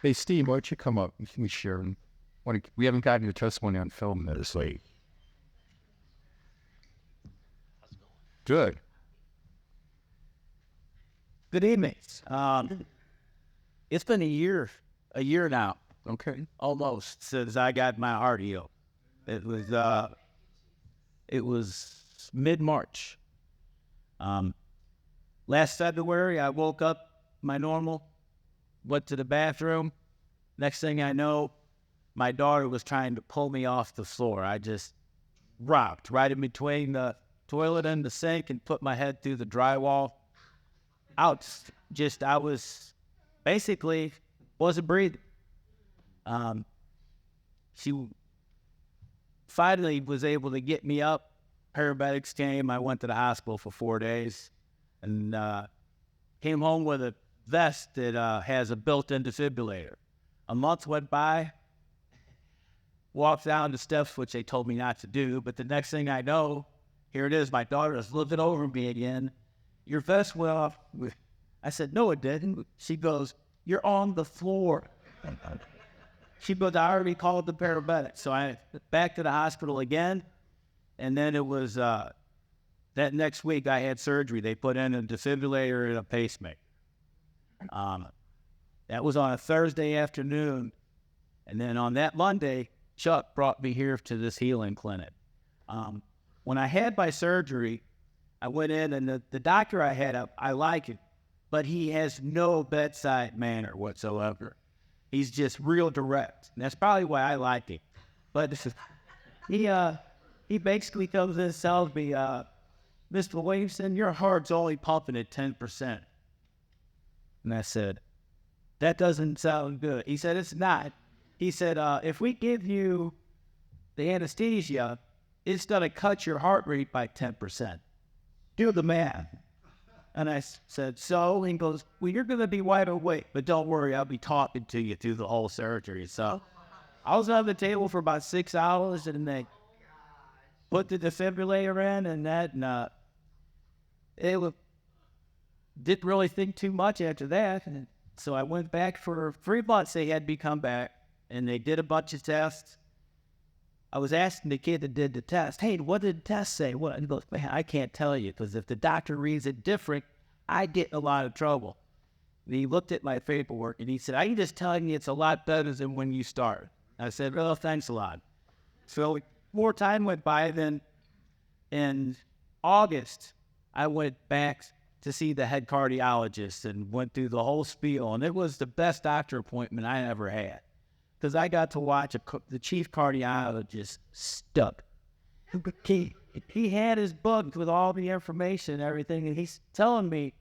Hey, Steve, why don't you come up? We share. We haven't gotten your testimony on film this late. Good. Good evening. It's been a year now, Okay. almost, since I got my heart healed. It was mid-March. Last February, I woke up my normal, went to the bathroom. Next thing I know, my daughter was trying to pull me off the floor. I just rocked right in between the toilet and the sink and put my head through the drywall. I was basically wasn't breathing. She finally was able to get me up. Paramedics came. I went to the hospital for 4 days and came home with a vest that has a built-in defibrillator. A month went by, walked down the steps, which they told me not to do, but the next thing I know, here it is, my daughter is looking over me again. Your vest went off. I said, no, it didn't. She goes, you're on the floor. She goes, I already called the paramedic. So I back to the hospital again. And then it was that next week I had surgery. They put in a defibrillator and a pacemaker. That was on a Thursday afternoon. And then on that Monday, Chuck brought me here to this healing clinic. When I had my surgery, I went in and the doctor I had up, I like him, but he has no bedside manner whatsoever. He's just real direct. And that's probably why I liked him. But he basically comes in and tells me, Mr. Williamson, your heart's only pumping at 10%. And I said, that doesn't sound good. He said, it's not. He said, if we give you the anesthesia, it's going to cut your heart rate by 10%. Do the math. And I said, so? He goes, well, you're going to be wide awake, but don't worry, I'll be talking to you through the whole surgery. So I was on the table for about 6 hours, and they put the defibrillator in, and didn't really think too much after that. And so I went back for 3 months. They had me come back, and they did a bunch of tests. I was asking the kid that did the test, hey, what did the test say? What? And he goes, man, I can't tell you, because if the doctor reads it different, I get in a lot of trouble. And he looked at my paperwork, and he said, I'm just telling you it's a lot better than when you started. I said, well, thanks a lot. So more time went by. Then in August, I went back to see the head cardiologist and went through the whole spiel, and it was the best doctor appointment I ever had, because I got to watch the chief cardiologist stuck. He had his book with all the information and everything, and he's telling me,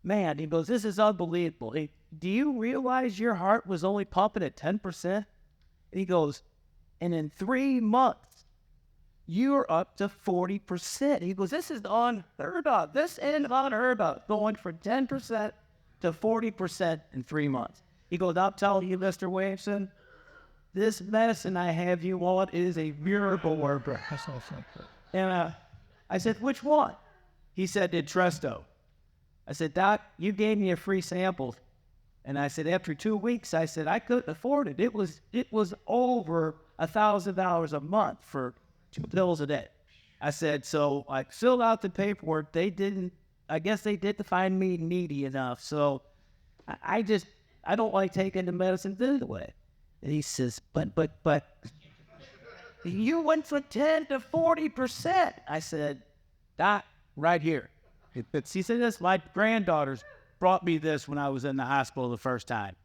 man, he goes, this is unbelievable. Do you realize your heart was only pumping at 10%? And he goes, and in 3 months, you're up to 40%. He goes, this is unheard of. This is unheard of, going from 10% to 40% in 3 months. He goes, I'm telling you, Mr. Williamson, this medicine I have you on is a miracle worker. And I said, which one? He said, Entresto. I said, Doc, you gave me a free sample. And I said, after 2 weeks, I said, I couldn't afford it. It was over $1,000 a month for 2 pills a day. I said, so I filled out the paperwork. I guess they didn't find me needy enough. So I don't like taking the medicine this way. And he says, but you went from 10 to 40%. I said, Doc, right here. He said, this, my granddaughters brought me this when I was in the hospital the first time.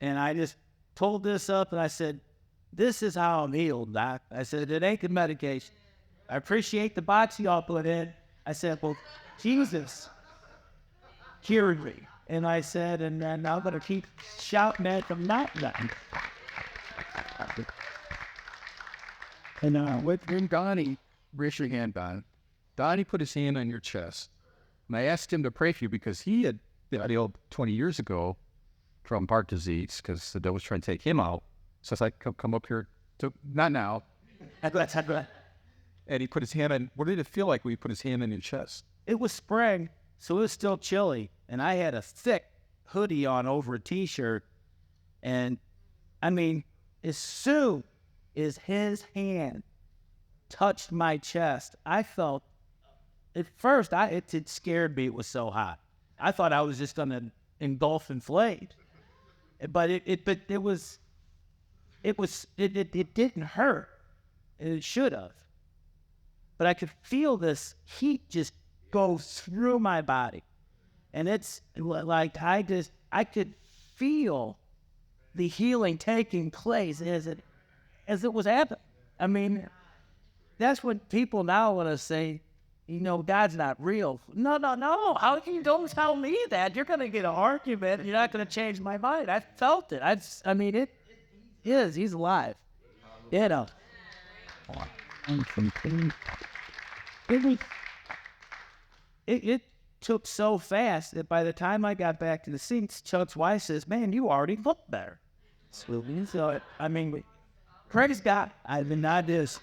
And I just pulled this up and I said, this is how I'm healed, Doc. I said, it ain't the medication. I appreciate the box y'all put in. I said, well, Jesus cured me. And I said, and then I'm going to keep shouting at them, not nothing. And when Donnie, raise your hand, Don. Donnie put his hand on your chest. And I asked him to pray for you because he had been ill 20 years ago from heart disease because the devil was trying to take him out. So I was like, come up here. So, not now. And he put his hand on, what did it feel like when he put his hand on your chest? It was spring, so it was still chilly. And I had a thick hoodie on over a T-shirt. And I mean, as soon as his hand touched my chest, I felt, at first, it scared me. It was so hot. I thought I was just going to engulf in flames. But it didn't hurt. It should have. But I could feel this heat just go through my body. And it's like I could feel the healing taking place as it was happening. I mean, that's what people now want to say, God's not real. No. How can you don't tell me that? You're going to get an argument. You're not going to change my mind. I felt it. It is. He's alive. It took so fast that by the time I got back to the seats, Chuck's wife says, "Man, you already look better." So, praise God. I mean, not this.